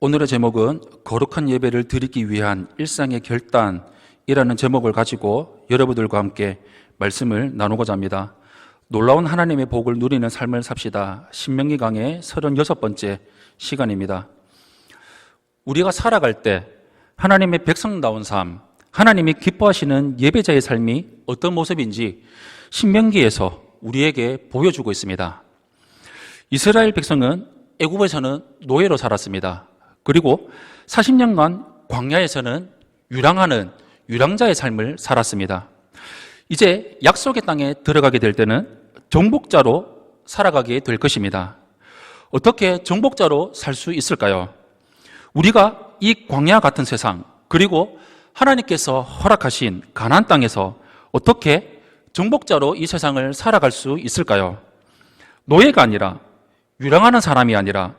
오늘의 제목은 거룩한 예배를 드리기 위한 일상의 결단이라는 제목을 가지고 여러분들과 함께 말씀을 나누고자 합니다. 놀라운 하나님의 복을 누리는 삶을 삽시다. 신명기 강의 36번째 시간입니다. 우리가 살아갈 때 하나님의 백성다운 삶, 하나님이 기뻐하시는 예배자의 삶이 어떤 모습인지 신명기에서 우리에게 보여주고 있습니다. 이스라엘 백성은 애굽에서는 노예로 살았습니다. 그리고 40년간 광야에서는 유랑하는 유랑자의 삶을 살았습니다. 이제 약속의 땅에 들어가게 될 때는 정복자로 살아가게 될 것입니다. 어떻게 정복자로 살 수 있을까요? 우리가 이 광야 같은 세상, 그리고 하나님께서 허락하신 가나안 땅에서 어떻게 정복자로 이 세상을 살아갈 수 있을까요? 노예가 아니라, 유랑하는 사람이 아니라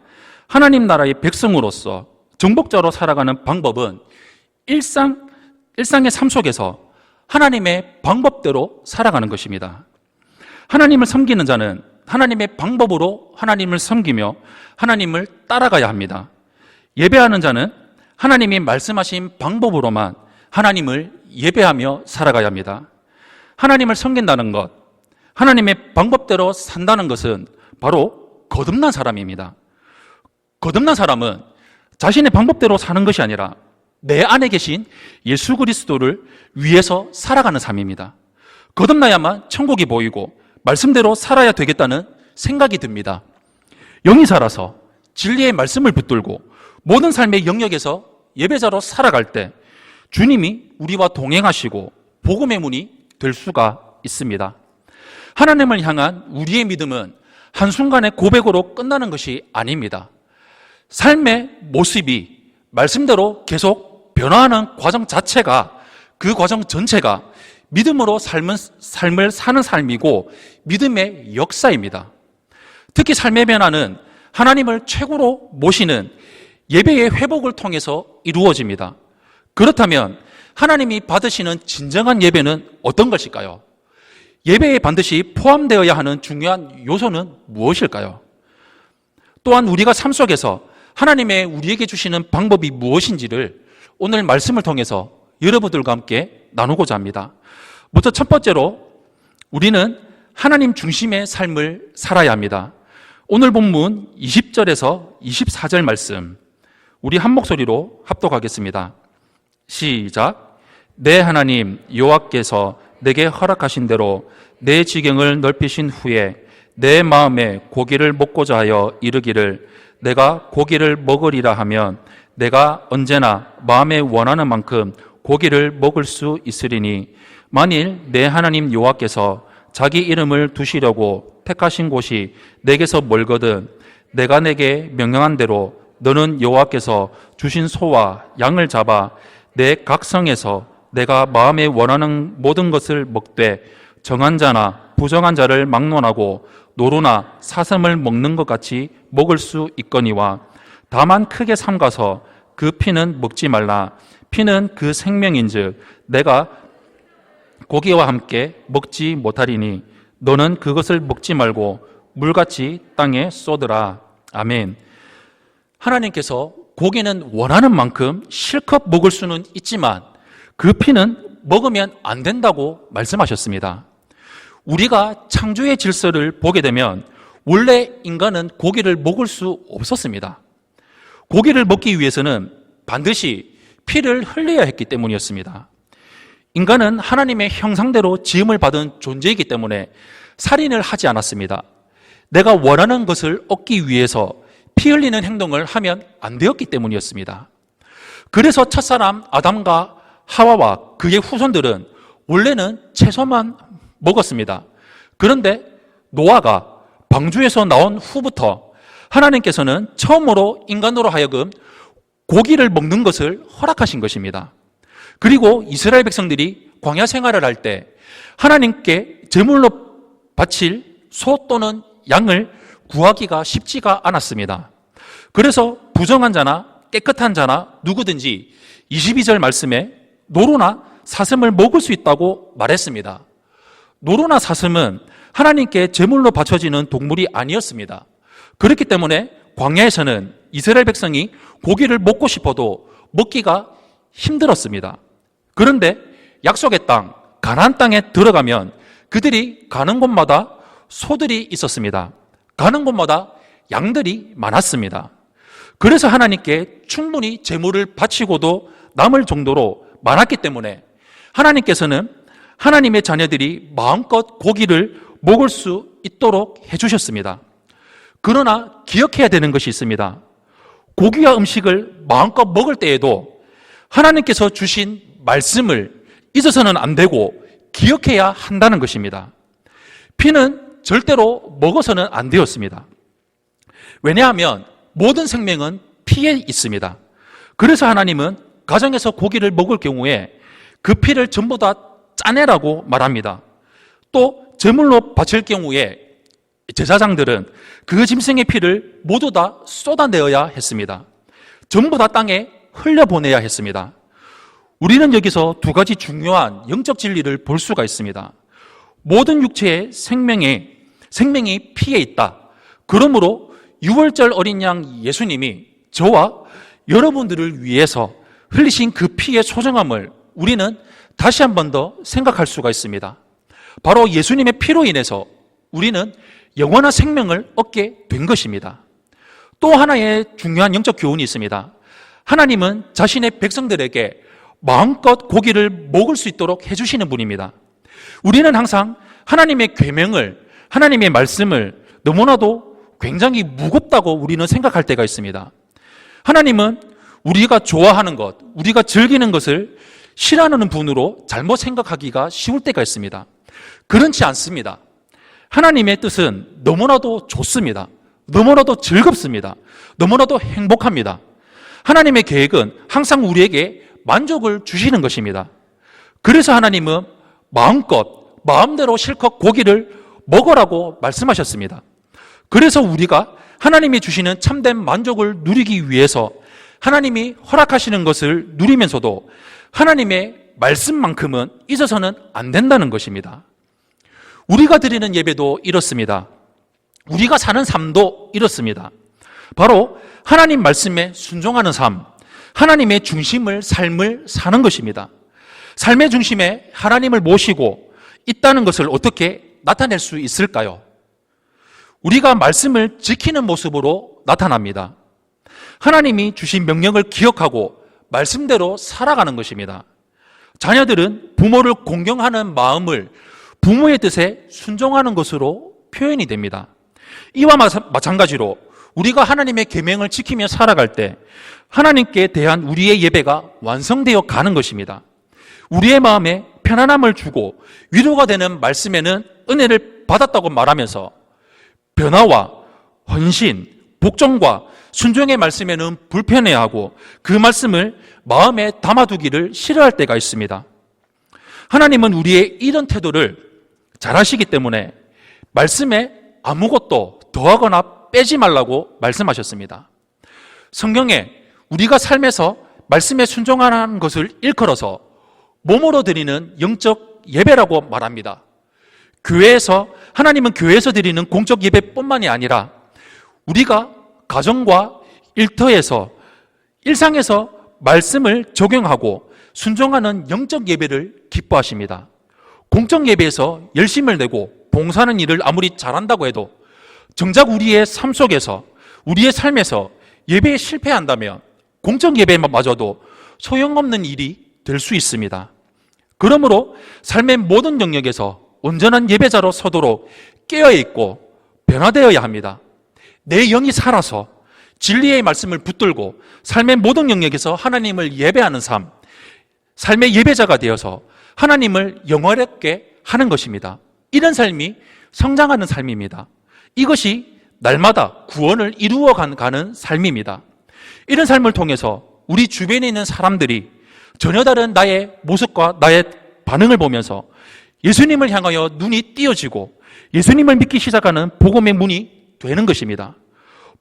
하나님 나라의 백성으로서 정복자로 살아가는 방법은 일상의 삶 속에서 하나님의 방법대로 살아가는 것입니다. 하나님을 섬기는 자는 하나님의 방법으로 하나님을 섬기며 하나님을 따라가야 합니다. 예배하는 자는 하나님이 말씀하신 방법으로만 하나님을 예배하며 살아가야 합니다. 하나님을 섬긴다는 것, 하나님의 방법대로 산다는 것은 바로 거듭난 사람입니다. 거듭난 사람은 자신의 방법대로 사는 것이 아니라 내 안에 계신 예수 그리스도를 위해서 살아가는 삶입니다. 거듭나야만 천국이 보이고 말씀대로 살아야 되겠다는 생각이 듭니다. 영이 살아서 진리의 말씀을 붙들고 모든 삶의 영역에서 예배자로 살아갈 때 주님이 우리와 동행하시고 복음의 문이 될 수가 있습니다. 하나님을 향한 우리의 믿음은 한순간의 고백으로 끝나는 것이 아닙니다. 삶의 모습이 말씀대로 계속 변화하는 과정 자체가, 그 과정 전체가 믿음으로 삶을 사는 삶이고 믿음의 역사입니다. 특히 삶의 변화는 하나님을 최고로 모시는 예배의 회복을 통해서 이루어집니다. 그렇다면 하나님이 받으시는 진정한 예배는 어떤 것일까요? 예배에 반드시 포함되어야 하는 중요한 요소는 무엇일까요? 또한 우리가 삶 속에서 하나님의 우리에게 주시는 방법이 무엇인지를 오늘 말씀을 통해서 여러분들과 함께 나누고자 합니다. 먼저 첫 번째로 우리는 하나님 중심의 삶을 살아야 합니다. 오늘 본문 20절에서 24절 말씀, 우리 한 목소리로 합독하겠습니다. 시작. 내 하나님 여호와께서 내게 허락하신 대로 내 지경을 넓히신 후에 내 마음에 고기를 먹고자 하여 이르기를 내가 고기를 먹으리라 하면 내가 언제나 마음에 원하는 만큼 고기를 먹을 수 있으리니 만일 내 하나님 여호와께서 자기 이름을 두시려고 택하신 곳이 내게서 멀거든 내가 내게 명령한 대로 너는 여호와께서 주신 소와 양을 잡아 내 각성에서 내가 마음에 원하는 모든 것을 먹되 정한 자나 부정한 자를 막론하고 노루나 사슴을 먹는 것 같이 먹을 수 있거니와 다만 크게 삼가서 그 피는 먹지 말라. 피는 그 생명인즉 내가 고기와 함께 먹지 못하리니 너는 그것을 먹지 말고 물같이 땅에 쏟으라. 아멘. 하나님께서 고기는 원하는 만큼 실컷 먹을 수는 있지만 그 피는 먹으면 안 된다고 말씀하셨습니다. 우리가 창조의 질서를 보게 되면 원래 인간은 고기를 먹을 수 없었습니다. 고기를 먹기 위해서는 반드시 피를 흘려야 했기 때문이었습니다. 인간은 하나님의 형상대로 지음을 받은 존재이기 때문에 살인을 하지 않았습니다. 내가 원하는 것을 얻기 위해서 피 흘리는 행동을 하면 안 되었기 때문이었습니다. 그래서 첫사람 아담과 하와와 그의 후손들은 원래는 채소만 먹었습니다. 그런데 노아가 방주에서 나온 후부터 하나님께서는 처음으로 인간으로 하여금 고기를 먹는 것을 허락하신 것입니다. 그리고 이스라엘 백성들이 광야 생활을 할 때 하나님께 제물로 바칠 소 또는 양을 구하기가 쉽지가 않았습니다. 그래서 부정한 자나 깨끗한 자나 누구든지 22절 말씀에 노루나 사슴을 먹을 수 있다고 말했습니다. 노루나 사슴은 하나님께 제물로 바쳐지는 동물이 아니었습니다. 그렇기 때문에 광야에서는 이스라엘 백성이 고기를 먹고 싶어도 먹기가 힘들었습니다. 그런데 약속의 땅, 가나안 땅에 들어가면 그들이 가는 곳마다 소들이 있었습니다. 가는 곳마다 양들이 많았습니다. 그래서 하나님께 충분히 제물을 바치고도 남을 정도로 많았기 때문에 하나님께서는 하나님의 자녀들이 마음껏 고기를 먹을 수 있도록 해주셨습니다. 그러나 기억해야 되는 것이 있습니다. 고기와 음식을 마음껏 먹을 때에도 하나님께서 주신 말씀을 잊어서는 안 되고 기억해야 한다는 것입니다. 피는 절대로 먹어서는 안 되었습니다. 왜냐하면 모든 생명은 피에 있습니다. 그래서 하나님은 가정에서 고기를 먹을 경우에 그 피를 전부 다 짜내라고 말합니다. 또 제물로 바칠 경우에 제사장들은 그 짐승의 피를 모두 다 쏟아내어야 했습니다. 전부 다 땅에 흘려보내야 했습니다. 우리는 여기서 두 가지 중요한 영적 진리를 볼 수가 있습니다. 모든 육체의 생명이 피에 있다. 그러므로 유월절 어린 양 예수님이 저와 여러분들을 위해서 흘리신 그 피의 소중함을 우리는 다시 한 번 더 생각할 수가 있습니다. 바로 예수님의 피로 인해서 우리는 영원한 생명을 얻게 된 것입니다. 또 하나의 중요한 영적 교훈이 있습니다. 하나님은 자신의 백성들에게 마음껏 고기를 먹을 수 있도록 해주시는 분입니다. 우리는 항상 하나님의 계명을, 하나님의 말씀을 너무나도 굉장히 무겁다고 우리는 생각할 때가 있습니다. 하나님은 우리가 좋아하는 것, 우리가 즐기는 것을 싫어하는 분으로 잘못 생각하기가 쉬울 때가 있습니다. 그렇지 않습니다. 하나님의 뜻은 너무나도 좋습니다. 너무나도 즐겁습니다. 너무나도 행복합니다. 하나님의 계획은 항상 우리에게 만족을 주시는 것입니다. 그래서 하나님은 마음대로 실컷 고기를 먹으라고 말씀하셨습니다. 그래서 우리가 하나님이 주시는 참된 만족을 누리기 위해서 하나님이 허락하시는 것을 누리면서도 하나님의 말씀만큼은 잊어서는 안 된다는 것입니다. 우리가 드리는 예배도 이렇습니다. 우리가 사는 삶도 이렇습니다. 바로 하나님 말씀에 순종하는 삶, 하나님의 삶을 사는 것입니다. 삶의 중심에 하나님을 모시고 있다는 것을 어떻게 나타낼 수 있을까요? 우리가 말씀을 지키는 모습으로 나타납니다. 하나님이 주신 명령을 기억하고 말씀대로 살아가는 것입니다. 자녀들은 부모를 공경하는 마음을 부모의 뜻에 순종하는 것으로 표현이 됩니다. 이와 마찬가지로 우리가 하나님의 계명을 지키며 살아갈 때 하나님께 대한 우리의 예배가 완성되어 가는 것입니다. 우리의 마음에 편안함을 주고 위로가 되는 말씀에는 은혜를 받았다고 말하면서 변화와 헌신, 복종과 순종의 말씀에는 불편해하고 그 말씀을 마음에 담아두기를 싫어할 때가 있습니다. 하나님은 우리의 이런 태도를 잘 아시기 때문에 말씀에 아무것도 더하거나 빼지 말라고 말씀하셨습니다. 성경에 우리가 삶에서 말씀에 순종하는 것을 일컬어서 몸으로 드리는 영적 예배라고 말합니다. 하나님은 교회에서 드리는 공적 예배뿐만이 아니라 우리가 가정과 일터에서 일상에서 말씀을 적용하고 순종하는 영적 예배를 기뻐하십니다. 공적 예배에서 열심을 내고 봉사하는 일을 아무리 잘한다고 해도 정작 우리의 삶 속에서 우리의 삶에서 예배에 실패한다면 공적 예배마저도 소용없는 일이 될 수 있습니다. 그러므로 삶의 모든 영역에서 온전한 예배자로 서도록 깨어있고 변화되어야 합니다. 내 영이 살아서 진리의 말씀을 붙들고 삶의 모든 영역에서 하나님을 예배하는 삶, 삶의 예배자가 되어서 하나님을 영화롭게 하는 것입니다. 이런 삶이 성장하는 삶입니다. 이것이 날마다 구원을 이루어가는 삶입니다. 이런 삶을 통해서 우리 주변에 있는 사람들이 전혀 다른 나의 모습과 나의 반응을 보면서 예수님을 향하여 눈이 띄어지고 예수님을 믿기 시작하는 복음의 문이 되는 것입니다.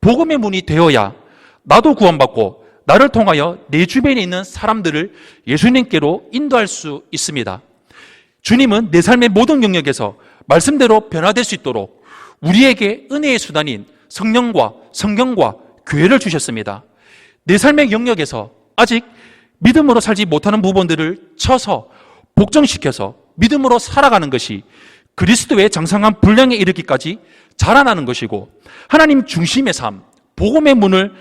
복음의 문이 되어야 나도 구원받고 나를 통하여 내 주변에 있는 사람들을 예수님께로 인도할 수 있습니다. 주님은 내 삶의 모든 영역에서 말씀대로 변화될 수 있도록 우리에게 은혜의 수단인 성령과 성경과 교회를 주셨습니다. 내 삶의 영역에서 아직 믿음으로 살지 못하는 부분들을 쳐서 복종시켜서 믿음으로 살아가는 것이 그리스도의 장성한 분량에 이르기까지 자라나는 것이고, 하나님 중심의 삶, 복음의 문을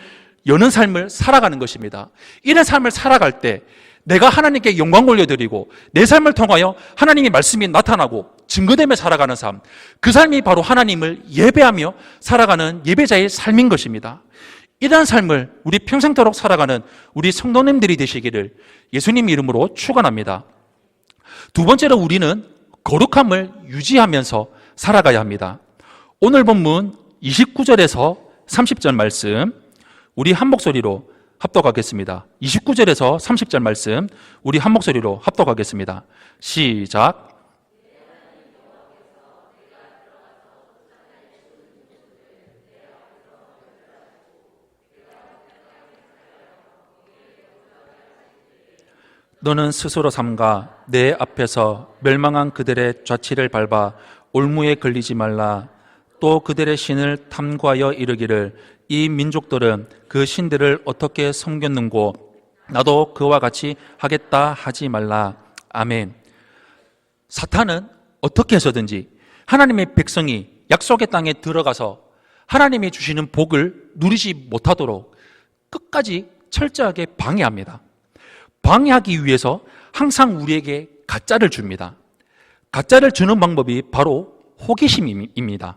여는 삶을 살아가는 것입니다. 이런 삶을 살아갈 때 내가 하나님께 영광 올려드리고 내 삶을 통하여 하나님의 말씀이 나타나고 증거되며 살아가는 삶, 그 삶이 바로 하나님을 예배하며 살아가는 예배자의 삶인 것입니다. 이러한 삶을 우리 평생토록 살아가는 우리 성도님들이 되시기를 예수님 이름으로 축원합니다. 두 번째로, 우리는 거룩함을 유지하면서 살아가야 합니다. 오늘 본문 29절에서 30절 말씀 우리 한 목소리로 합독하겠습니다. 29절에서 30절 말씀 우리 한 목소리로 합독하겠습니다. 시작. 너는 스스로 삼가 내 앞에서 멸망한 그들의 좌치를 밟아 올무에 걸리지 말라. 또 그들의 신을 탐구하여 이르기를 이 민족들은 그 신들을 어떻게 섬겼는고 나도 그와 같이 하겠다 하지 말라. 아멘. 사탄은 어떻게 해서든지 하나님의 백성이 약속의 땅에 들어가서 하나님이 주시는 복을 누리지 못하도록 끝까지 철저하게 방해합니다. 방해하기 위해서 항상 우리에게 가짜를 줍니다. 가짜를 주는 방법이 바로 호기심입니다.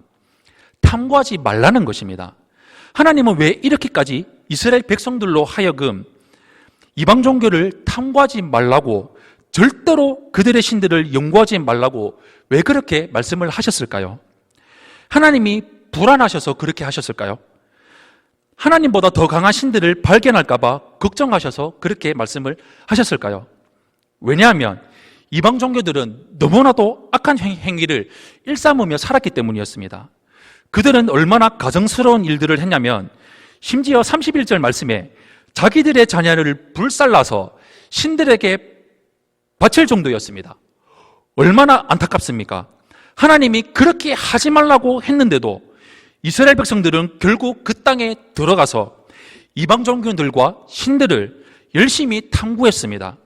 탐구하지 말라는 것입니다. 하나님은 왜 이렇게까지 이스라엘 백성들로 하여금 이방 종교를 탐구하지 말라고, 절대로 그들의 신들을 연구하지 말라고 왜 그렇게 말씀을 하셨을까요? 하나님이 불안하셔서 그렇게 하셨을까요? 하나님보다 더 강한 신들을 발견할까 봐 걱정하셔서 그렇게 말씀을 하셨을까요? 왜냐하면 이방 종교들은 너무나도 악한 행위를 일삼으며 살았기 때문이었습니다. 그들은 얼마나 가정스러운 일들을 했냐면 심지어 31절 말씀에 자기들의 자녀를 불살라서 신들에게 바칠 정도였습니다. 얼마나 안타깝습니까? 하나님이 그렇게 하지 말라고 했는데도 이스라엘 백성들은 결국 그 땅에 들어가서 이방 종교들과 신들을 열심히 탐구했습니다.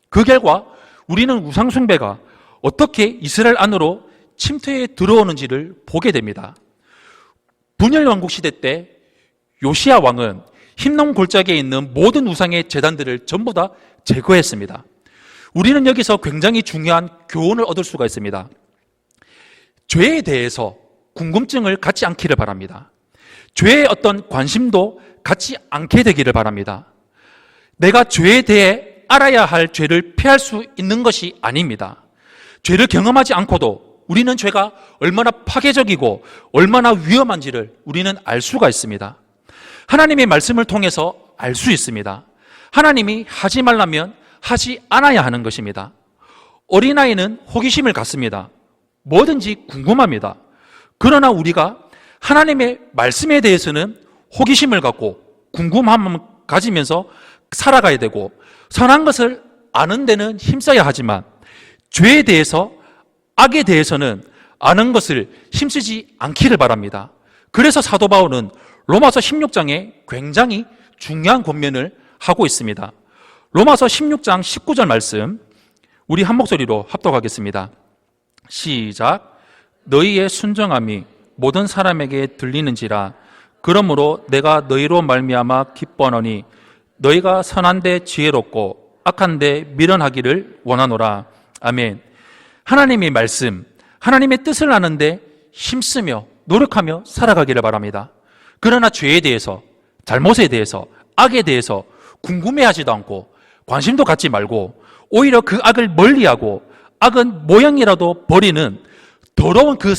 그 결과 우리는 우상 숭배가 어떻게 이스라엘 안으로 침투해 들어오는지를 보게 됩니다. 분열 왕국 시대 때 요시야 왕은 흰놈 골짜기에 있는 모든 우상의 제단들을 전부 다 제거했습니다. 우리는 여기서 굉장히 중요한 교훈을 얻을 수가 있습니다. 죄에 대해서 궁금증을 갖지 않기를 바랍니다. 죄의 어떤 관심도 갖지 않게 되기를 바랍니다. 내가 죄에 대해 알아야 할 죄를 피할 수 있는 것이 아닙니다. 죄를 경험하지 않고도 우리는 죄가 얼마나 파괴적이고 얼마나 위험한지를 우리는 알 수가 있습니다. 하나님의 말씀을 통해서 알 수 있습니다. 하나님이 하지 말라면 하지 않아야 하는 것입니다. 어린아이는 호기심을 갖습니다. 뭐든지 궁금합니다. 그러나 우리가 하나님의 말씀에 대해서는 호기심을 갖고 궁금함을 가지면서 살아가야 되고, 선한 것을 아는 데는 힘써야 하지만 죄에 대해서, 악에 대해서는 아는 것을 힘쓰지 않기를 바랍니다. 그래서 사도 바울은 로마서 16장에 굉장히 중요한 권면을 하고 있습니다. 로마서 16장 19절 말씀 우리 한 목소리로 합독하겠습니다. 시작. 너희의 순정함이 모든 사람에게 들리는지라. 그러므로 내가 너희로 말미암아 기뻐하노니 너희가 선한데 지혜롭고 악한데 미련하기를 원하노라. 아멘. 하나님의 말씀, 하나님의 뜻을 아는데 힘쓰며 노력하며 살아가기를 바랍니다. 그러나 죄에 대해서, 잘못에 대해서, 악에 대해서 궁금해하지도 않고 관심도 갖지 말고 오히려 그 악을 멀리하고 악은 모양이라도 버리는 더러운 그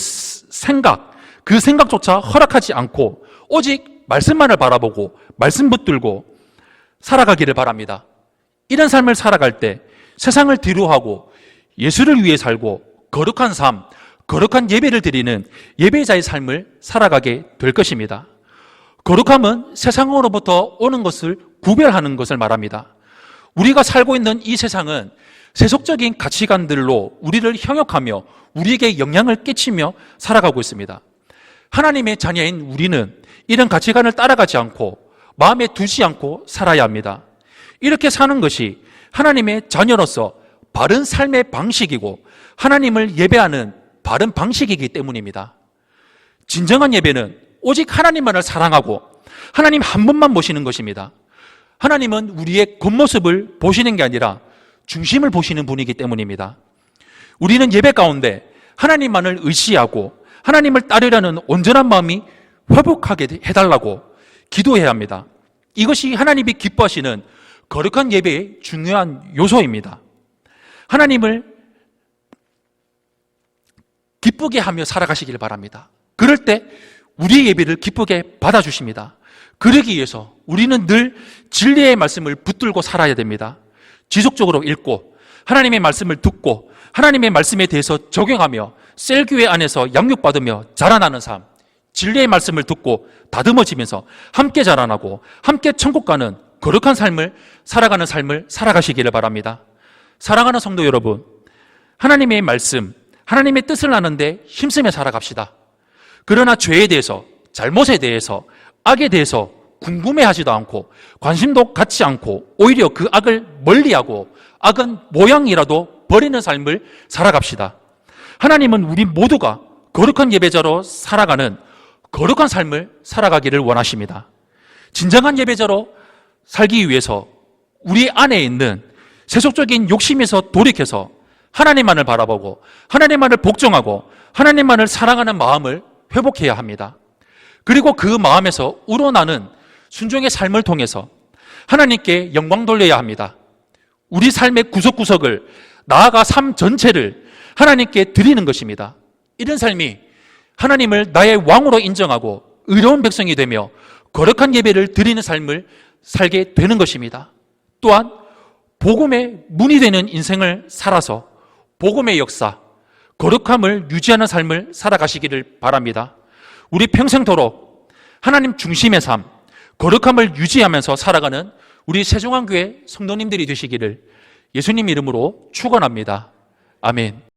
생각조차 허락하지 않고 오직 말씀만을 바라보고 말씀 붙들고 살아가기를 바랍니다. 이런 삶을 살아갈 때 세상을 뒤로하고 예수를 위해 살고 거룩한 삶, 거룩한 예배를 드리는 예배자의 삶을 살아가게 될 것입니다. 거룩함은 세상으로부터 오는 것을 구별하는 것을 말합니다. 우리가 살고 있는 이 세상은 세속적인 가치관들로 우리를 형욕하며 우리에게 영향을 끼치며 살아가고 있습니다. 하나님의 자녀인 우리는 이런 가치관을 따라가지 않고 마음에 두지 않고 살아야 합니다. 이렇게 사는 것이 하나님의 자녀로서 바른 삶의 방식이고 하나님을 예배하는 바른 방식이기 때문입니다. 진정한 예배는 오직 하나님만을 사랑하고 하나님 한 분만 모시는 것입니다. 하나님은 우리의 겉모습을 보시는 게 아니라 중심을 보시는 분이기 때문입니다. 우리는 예배 가운데 하나님만을 의지하고 하나님을 따르려는 온전한 마음이 회복하게 해달라고 기도해야 합니다. 이것이 하나님이 기뻐하시는 거룩한 예배의 중요한 요소입니다. 하나님을 기쁘게 하며 살아가시길 바랍니다. 그럴 때 우리의 예배를 기쁘게 받아주십니다. 그러기 위해서 우리는 늘 진리의 말씀을 붙들고 살아야 됩니다. 지속적으로 읽고 하나님의 말씀을 듣고 하나님의 말씀에 대해서 적용하며 셀교회 안에서 양육받으며 자라나는 삶, 진리의 말씀을 듣고 다듬어지면서 함께 자라나고 함께 천국 가는 거룩한 삶을 살아가는 삶을 살아가시기를 바랍니다. 사랑하는 성도 여러분, 하나님의 말씀, 하나님의 뜻을 아는데 힘쓰며 살아갑시다. 그러나 죄에 대해서, 잘못에 대해서, 악에 대해서 궁금해하지도 않고 관심도 갖지 않고 오히려 그 악을 멀리하고 악은 모양이라도 버리는 삶을 살아갑시다. 하나님은 우리 모두가 거룩한 예배자로 살아가는 거룩한 삶을 살아가기를 원하십니다. 진정한 예배자로 살기 위해서 우리 안에 있는 세속적인 욕심에서 돌이켜서 하나님만을 바라보고 하나님만을 복종하고 하나님만을 사랑하는 마음을 회복해야 합니다. 그리고 그 마음에서 우러나는 순종의 삶을 통해서 하나님께 영광 돌려야 합니다. 우리 삶의 구석구석을 나아가 삶 전체를 하나님께 드리는 것입니다. 이런 삶이 하나님을 나의 왕으로 인정하고 의로운 백성이 되며 거룩한 예배를 드리는 삶을 살게 되는 것입니다. 또한 복음의 문이 되는 인생을 살아서 복음의 역사, 거룩함을 유지하는 삶을 살아가시기를 바랍니다. 우리 평생도록 하나님 중심의 삶, 거룩함을 유지하면서 살아가는 우리 세종안교회 성도님들이 되시기를 예수님 이름으로 축원합니다. 아멘.